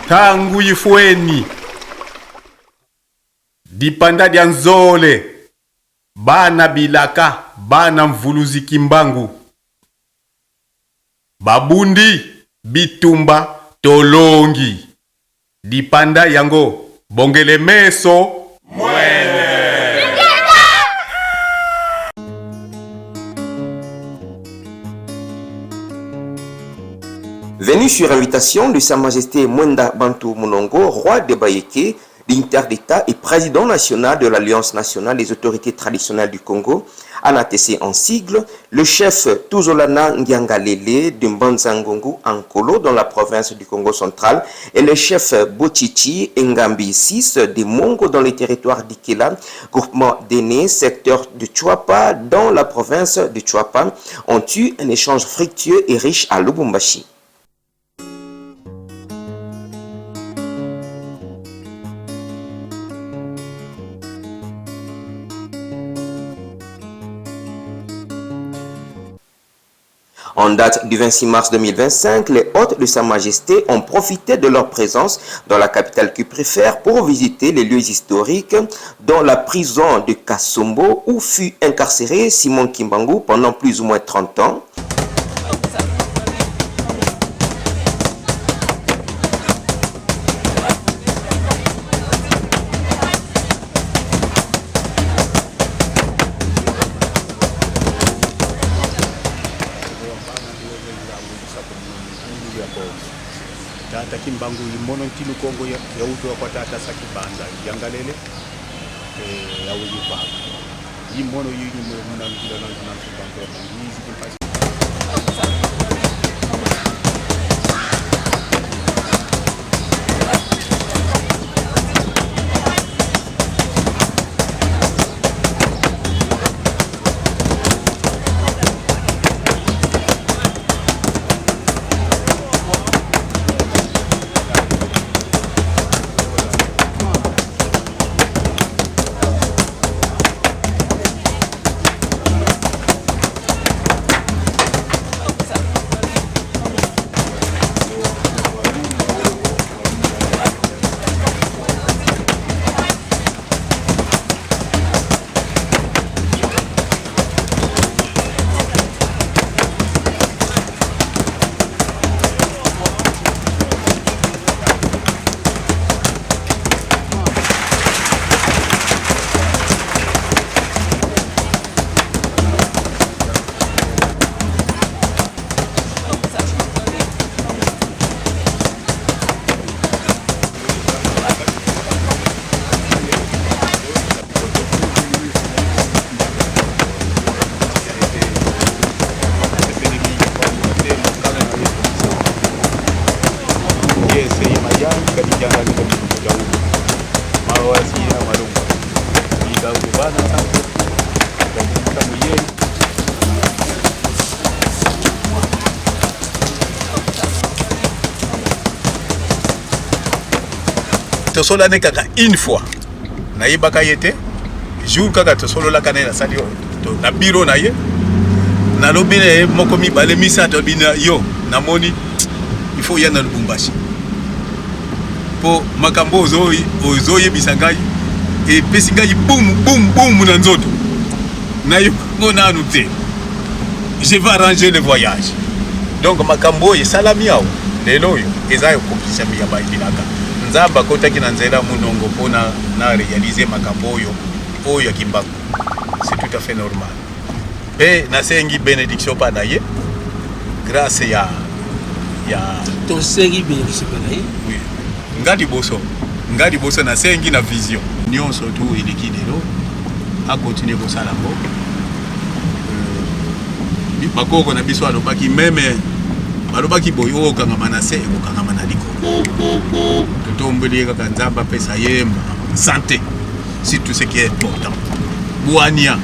tangu Ifweni, dipanda dia Nzole, bana Bilaka, bana Mvuluzi Kimbangu, Babundi, Bitumba, Tolongi, dipanda yango, Bongele Meso, Mwene. Venu sur invitation de Sa Majesté Mwenda Bantu Munongo, roi de Bayeke, dignitaire d'État et président national de l'Alliance nationale des autorités traditionnelles du Congo, ANATC en sigle, le chef Tuzolana Ngiangalele de Mbanzangongu Ankolo dans la province du Congo central et le chef Bochichi Ngambi 6 de Mongo dans les territoires d'Ikela, groupement d'Éné, secteur de Chouapa dans la province de Chouapa, ont eu un échange fructueux et riche à Lubumbashi. En date du 26 mars 2025, les hôtes de Sa Majesté ont profité de leur présence dans la capitale cuprifère pour visiter les lieux historiques, dont la prison de Kasombo où fut incarcéré Simon Kimbangu pendant plus ou moins 30 ans. Tata Kimbangu imono ntinu Kongo ya utu kwa tata Sakibanda Ngiangalele ya ulipa imono yini mwana ngila na Kimbangu hizi kimpasi. Tosola ne kaka une fois na yebaka yete jour kaka tosolo la kanela sadio to na biro na ye na lobine moko mi bale misato bina yo na moni il faut yana Lubumbashi po makambo ozoye bisangai e pesingai boum na nzoto na yo ngona nute je vais arranger le voyage donc makambo ye salami yao lelo yo ezayo komplisa mi ya Bilaka Nzamba kota kina nzela munongo pona na réaliser makambo oyo ya Kimbangu. C'est tout à fait normal. Et na sengi bénédiction pa na ye grâce ya to sengi bénédiction pa na ye. Oui. Ngadi boso na sengi na vision. Nyonso tu ilikidelo a continuer ko sala ngo. Bakoko na biso alobaki meme balobaki boyo kanga manase ko kanga manaliko. Tombeli kaka Nzamba pesa yemba santé, c'est tout ce qui est important. Bouania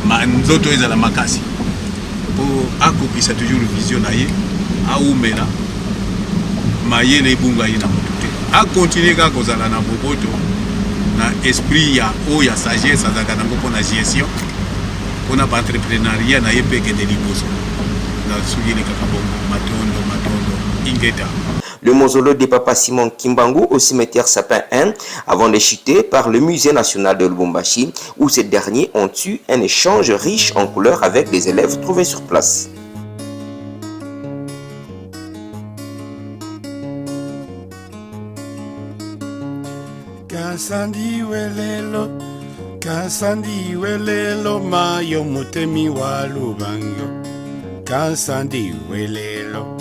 ma nzoto ezala makasi po akopisa toujours vision na ye aumela mayele bunga ina motuté a continuer ka kozala na boboto na esprit ya oya sagesse azaka na ngoko na gestion pona ba entrepreneuriat na yepeke de liboso na sugile kaka bongo matondo ingeta. le mausolée de Papa Simon Kimbangu au cimetière Sapin 1 avant de chuter par le musée national de Lubumbashi où ces derniers ont eu un échange riche en couleurs avec les élèves trouvés sur place. Kansandi welelo mayo mutemi wa lubango. Kansandi welelo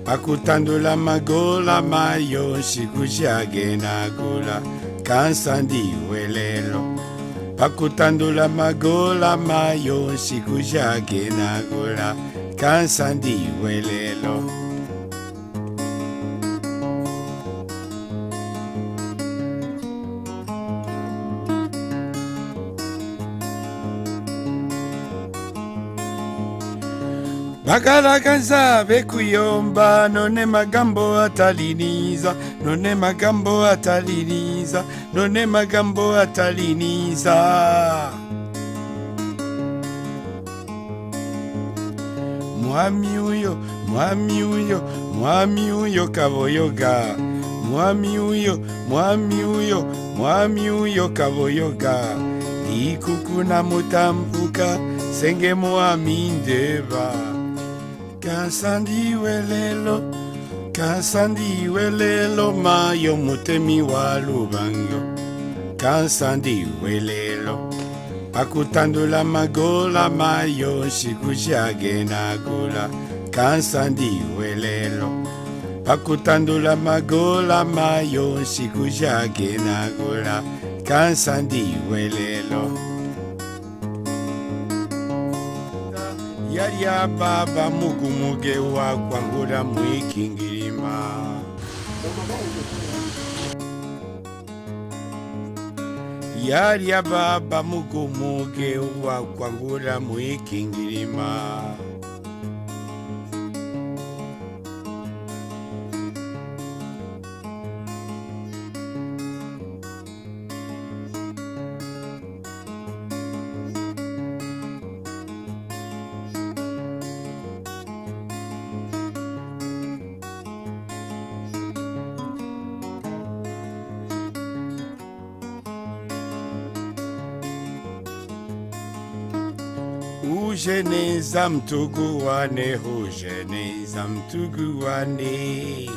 pakutandula magola mayo shikushage nagula. Kansandi welelo pakutandula magola mayo shikushage nagula. Kansandi welelo. Bakalakaza bekuyomba none magambo ataliniza none magambo ataliniza none magambo ataliniza mwami uyo kaboyoga mwami uyo kaboyoga ikukuna mutambuka senge mwami ndeba. Kansandi welelo mayo mutemi wa lubango. Kansandi welelo pakutandula magola mayo shikushage nagula. Kansandi welelo pakutandula magola mayo shikushage nagula. Kansandi welelo. Yaria baba mugumuge wa kwangura mwikingirima. Yaria baba mugumuge wa kwangura mwikingirima. Ujeneza mtuguwane, ujeneza mtuguwane.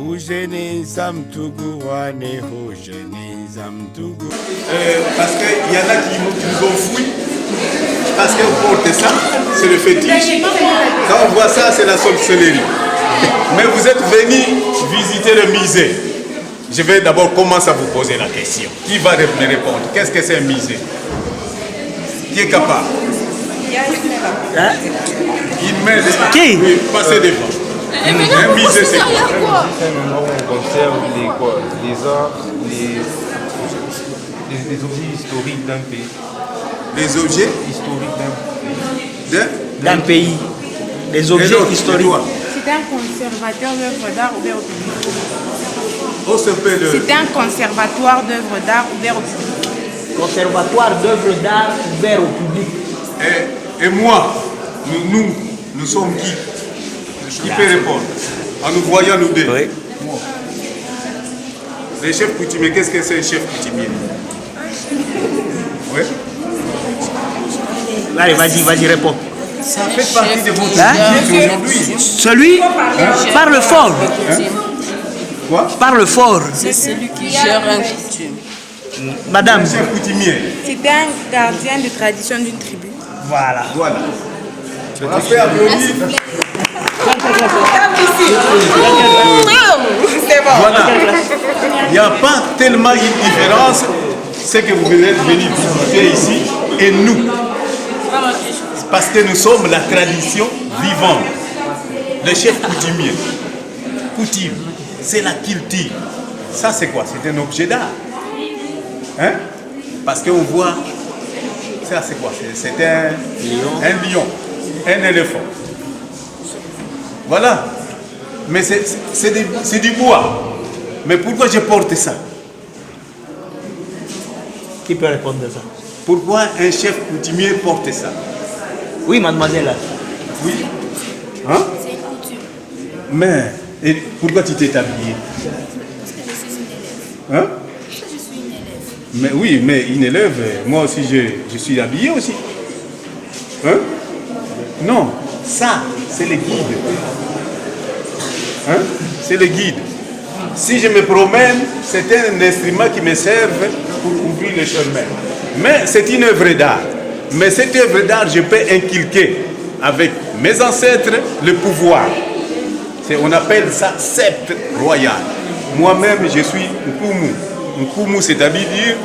Ujeneza mtuguwane, ujeneza mtuguwane. Parce qu'il y en a qui nous ont fouillé. Parce qu'on porte ça, c'est le fétiche. Quand on voit ça, c'est la sorcellerie. Mais vous êtes venus visiter le musée. Je vais d'abord commencer à vous poser la question. Qui va me répondre? Qu'est-ce que c'est un musée? Qui est capable? Hein? Il met Qui? Oui, passez devant. Un musée, c'est quoi? C'est un endroit où on conserve les arts, les objets historiques d'un pays. Les objets Historiques D'un pays. Les objets historiques. C'est un conservateur d'œuvres d'art ouvert au public. Oh, C'est un conservatoire d'œuvres d'art ouvert au public. Conservatoire d'œuvres d'art ouvert au public. Et moi, nous sommes qui? Qui peut répondre? En nous voyant nous deux. Oui. Les chefs coutumiers, qu'est-ce que c'est un chef coutumier? Oui. Allez, vas-y, réponds. Ça fait partie de votre vie aujourd'hui. Celui parle fort. Quoi? Parle fort. C'est celui qui gère un coutume. Madame. Chef coutumier. C'était un gardien de tradition d'une tribu. Voilà. Voilà. On fait applaudir. Voilà. Il n'y a pas tellement une différence, c'est que vous êtes venus visiter ici et nous. Parce que nous sommes la tradition vivante. Le chef coutumier. Coutume, c'est la culture. Ça c'est quoi? C'est un objet d'art. Hein? Parce qu'on voit, ça c'est quoi? C'est un lion, un éléphant. Voilà. Mais c'est du bois. Mais pourquoi je porte ça? Qui peut répondre à ça? Pourquoi un chef coutumier porte ça? Oui, mademoiselle. Oui. Hein? C'est une coutume. Mais, et pourquoi tu t'es habillé? Parce que je suis une élève. Hein? Parce que je suis une élève. Mais oui, mais une élève, moi aussi je suis habillé aussi. Hein? Non, ça, c'est le guide. Hein? C'est le guide. Si je me promène, c'est un instrument qui me sert pour ouvrir le chemin. Mais c'est une œuvre d'art. Mais cette œuvre d'art, je peux inculquer avec mes ancêtres le pouvoir. On appelle ça sceptre royal. Moi-même, je suis Nkumu. Nkumu, c'est-à-dire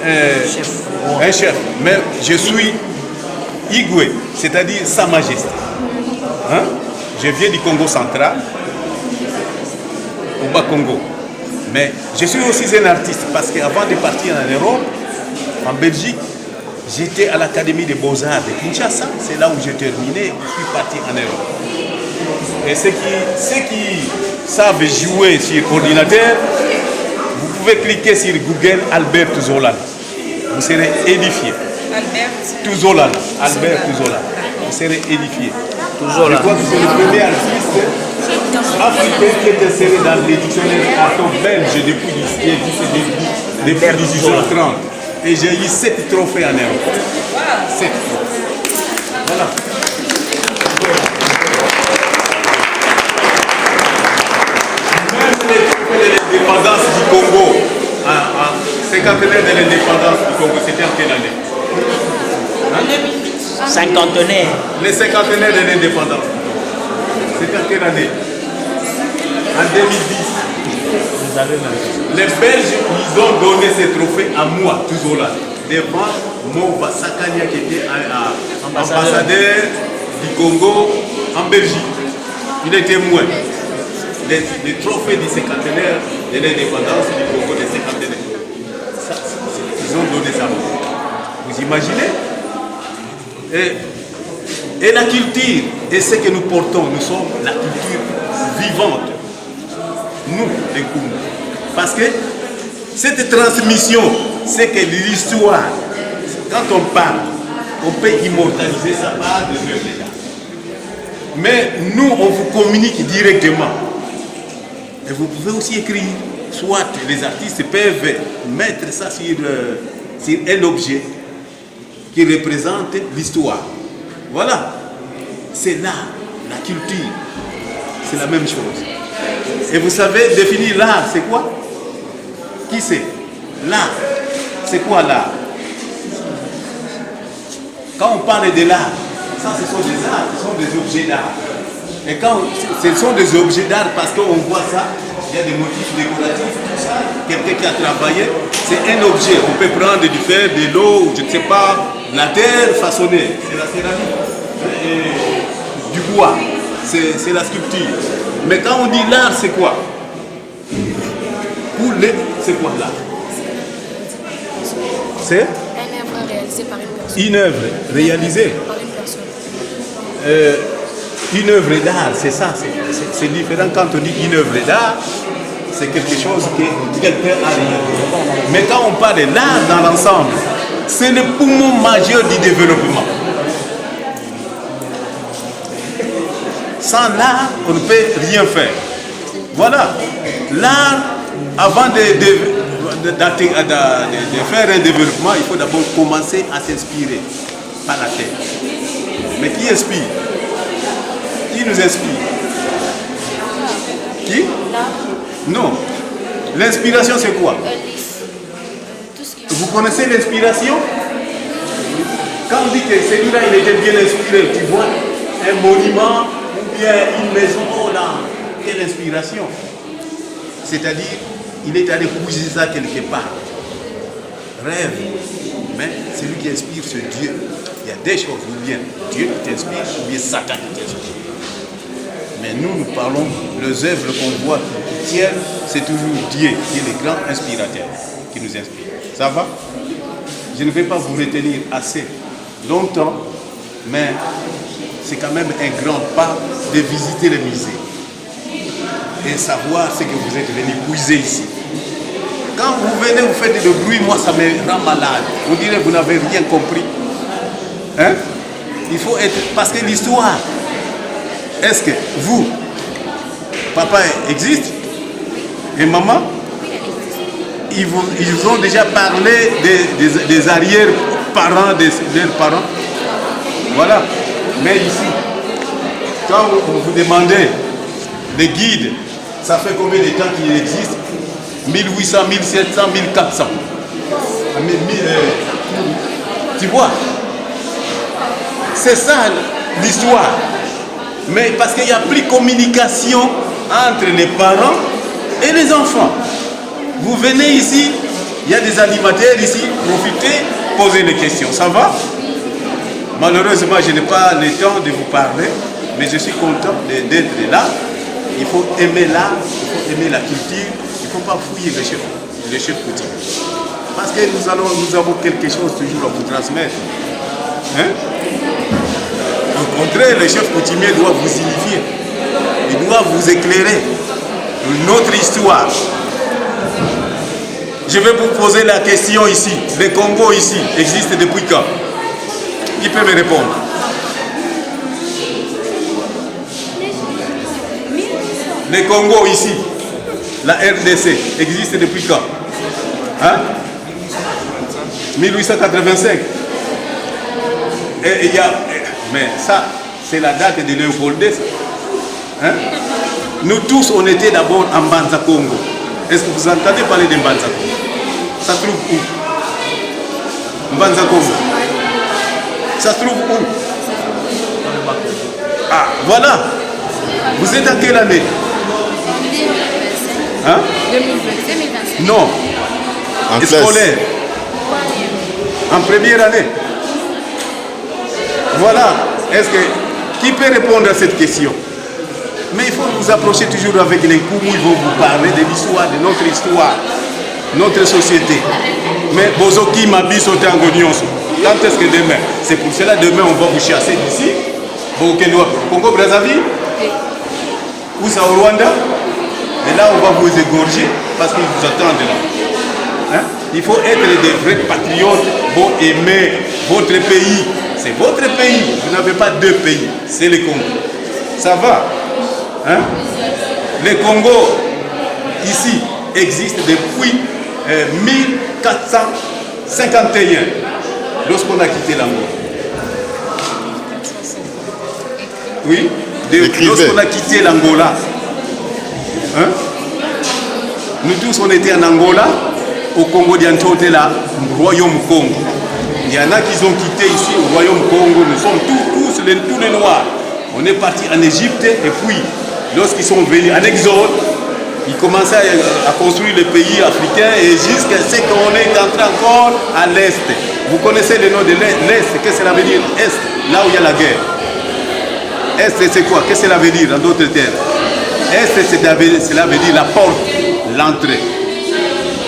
un chef. Mais je suis Igwe, c'est-à-dire Sa Majesté. Hein? Je viens du Congo central, au Bas-Congo. Mais je suis aussi un artiste parce qu'avant de partir en Europe, en Belgique, j'étais à l'Académie des Beaux-Arts de Kinshasa. C'est là où j'ai terminé. Je suis parti en Europe. Et ceux qui savent jouer sur ordinateur, vous pouvez cliquer sur Google Albert Zola. Vous serez édifié. Tuzola. Albert Tuzola. Vous serez édifié. Je crois que c'est le premier artiste africain qui est inséré dans les dictionnaires carton belge depuis 1830. Et j'ai eu 7 trophées en Europe. 7 trophées. Voilà. Même les trophées de l'indépendance du Congo, en cinquantenaire de l'indépendance du Congo, c'était en quelle année? Cinquantenaire. Les cinquantenaires de l'indépendance. C'était en quelle année? En 2010. Les Belges, ils ont donné ces trophées à moi, toujours là. Devant Mova Sakania qui était ambassadeur du Congo en Belgique. Il était témoin. Les trophées du cinquantenaire de l'indépendance du Congo, des cinquantenaires. Ils ont donné ça. Vous imaginez? Et la culture, et ce que nous portons, nous sommes la culture vivante. Nous, les Koumou. Parce que cette transmission, c'est que l'histoire, quand on parle, on peut immortaliser ça par de œuvres d'art. Mais nous, on vous communique directement. Et vous pouvez aussi écrire, soit les artistes peuvent mettre ça sur un objet qui représente l'histoire. Voilà. C'est l'art, la culture. C'est la même chose. Et vous savez, définir l'art, c'est quoi? Qui c'est? L'art. C'est quoi l'art? Quand on parle de l'art, ça ce sont des arts, ce sont des objets d'art. Et quand ce sont des objets d'art parce qu'on voit ça, il y a des motifs décoratifs, tout ça. Quelqu'un qui a travaillé, c'est un objet. On peut prendre du fer, de l'eau, je ne sais pas, la terre façonnée. C'est la céramique. Et du bois. C'est la sculpture. Mais quand on dit l'art, c'est quoi? Pour les, c'est quoi l'art? C'est Une œuvre réalisée par une personne. une œuvre réalisée. Par une personne. Une œuvre d'art, c'est ça. C'est différent quand on dit une œuvre d'art. C'est quelque chose que quelqu'un a réalisé. Mais quand on parle de l'art dans l'ensemble, c'est le poumon majeur du développement. Sans l'art, on ne peut rien faire. Voilà. L'art, avant de faire un développement, il faut d'abord commencer à s'inspirer par la tête. Mais qui inspire? Qui nous inspire? Qui? Non. L'inspiration, c'est quoi? Vous connaissez l'inspiration? Quand on dit que celui-là, il était bien inspiré, tu vois un monument ou bien une maison, oh là, quelle inspiration! C'est-à-dire, il est allé puiser ça quelque part. Rêve. Mais celui qui inspire, c'est Dieu. Il y a des choses, ou bien Dieu qui t'inspire, ou bien Satan qui t'inspire. Mais nous parlons, les œuvres qu'on voit qui tiennent, c'est toujours Dieu qui est le grand inspirateur, qui nous inspire. Ça va? Je ne vais pas vous retenir assez longtemps, mais c'est quand même un grand pas de visiter le musée et savoir ce que vous êtes venu puiser ici. Quand vous venez, vous faites de bruit, moi ça me rend malade. Vous direz, vous n'avez rien compris. Hein? Il faut être... Parce que l'histoire, est-ce que vous, Papa existe? Et maman? Ils ont déjà parlé des arrière-parents, de leurs parents. Voilà. Mais ici, quand vous demandez les guides, ça fait combien de temps qu'il existe? 1800, 1700, 1400. Tu vois? C'est ça l'histoire. Mais parce qu'il n'y a plus de communication entre les parents et les enfants. Vous venez ici, il y a des animateurs ici, profitez, posez les questions. Ça va? Malheureusement, je n'ai pas le temps de vous parler, mais je suis content d'être là. Il faut aimer l'art, il faut aimer la culture, il ne faut pas fouiller les chefs coutumiers. Parce que nous avons quelque chose toujours à vous transmettre. Hein? Au contraire, les chefs coutumiers doivent vous unifier. Ils doivent vous éclairer. Notre histoire. Je vais vous poser la question ici. Le Congo ici existe depuis quand? Qui peut me répondre? Le Congo ici, la RDC, existe depuis quand? Hein? 1885. Et il y a, mais ça, c'est la date de Léopoldès. Hein? Nous tous, on était d'abord en Mbanza Congo. Est-ce que vous entendez parler de Mbanza Congo? Ça se trouve où? Mbanza Congo. Ça se trouve où? Ah, voilà. Vous êtes en quelle année? Hein? 2025. Non. En scolaire. En première année. Voilà. Est-ce que qui peut répondre à cette question? Mais il faut vous approcher toujours avec les coups où ils vont vous parler de l'histoire, de notre histoire, notre société. Mais Bozoki Mabiso Tango Nyonso. Quand est-ce que demain? C'est pour cela demain on va vous chasser d'ici. Congo Brazzaville? Où ça au Rwanda? Et là on va vous égorger parce qu'ils vous attendent là. Hein? Il faut être des vrais patriotes pour aimer votre pays. C'est votre pays. Vous n'avez pas deux pays. C'est le Congo. Ça va? Hein? Le Congo, ici, existe depuis 1451, lorsqu'on a quitté l'Angola. Oui, lorsqu'on a quitté l'Angola. Hein? Nous tous, on était en Angola, au Congo d'Antote, là, au Royaume Congo. Il y en a qui ont quitté ici au Royaume Congo. Nous sommes tous les Noirs. On est parti en Égypte et puis, lorsqu'ils sont venus en exode, ils commençaient à construire le pays africain et jusqu'à ce qu'on est entré encore à l'Est. Vous connaissez le nom de l'Est, qu'est-ce que cela veut dire? Est, là où il y a la guerre. Est, c'est quoi? Qu'est-ce que cela veut dire dans d'autres termes? Est, cela veut dire la porte, l'entrée.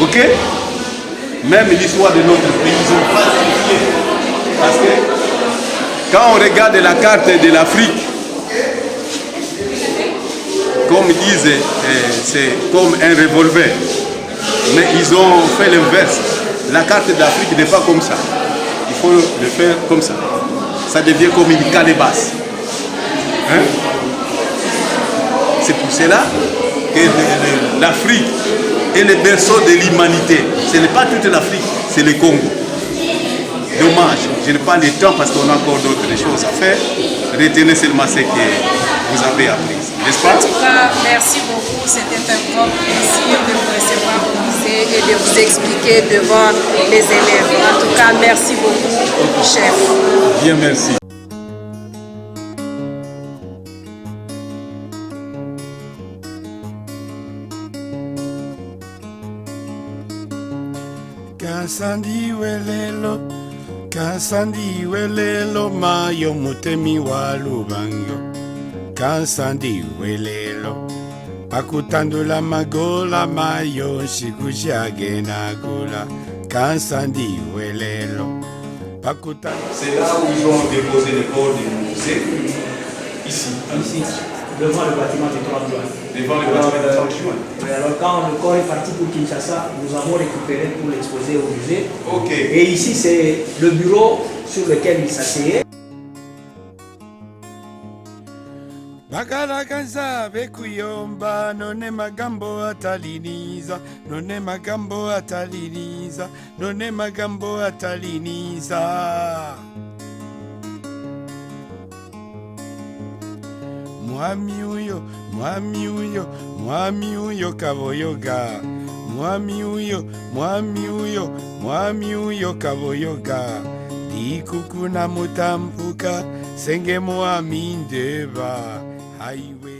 Ok? Même l'histoire de notre pays, ils ont falsifié. Parce que quand on regarde la carte de l'Afrique, comme ils disent, c'est comme un revolver. Mais ils ont fait l'inverse. La carte d'Afrique n'est pas comme ça. Il faut le faire comme ça. Ça devient comme une calebasse. Hein? C'est pour cela que l'Afrique est le berceau de l'humanité. Ce n'est pas toute l'Afrique, c'est le Congo. Dommage, je n'ai pas le temps parce qu'on a encore d'autres choses à faire. Retenez seulement ce que vous avez appris, n'est-ce pas? En tout cas, merci beaucoup. C'était un grand plaisir de vous recevoir au musée et de vous expliquer devant les élèves. En tout cas, merci beaucoup, chef. Bien, merci. Kansandi welelo mayo mutemi wa lubango. Kansandi welelo pakutandula magola mayo shikushage nagula. Kansandi welelo pakutandula. C'est là où ils ont déposé le corps du musée. Ici. Devant le bâtiment de 30 juin. Devant le bâtiment de 30 juin. Alors quand le corps est parti pour Kinshasa, nous avons récupéré pour l'exposer au musée. Ok. Et ici, c'est le bureau sur lequel il s'asseyait. Bagaragaza bekuyomba none magambo ataliniza none magambo ataliniza none magambo ataliniza Mwami uyo kaboyoga Mwami uyo kaboyoga Dikuku na mutampuka Senge mwami ndeba Highway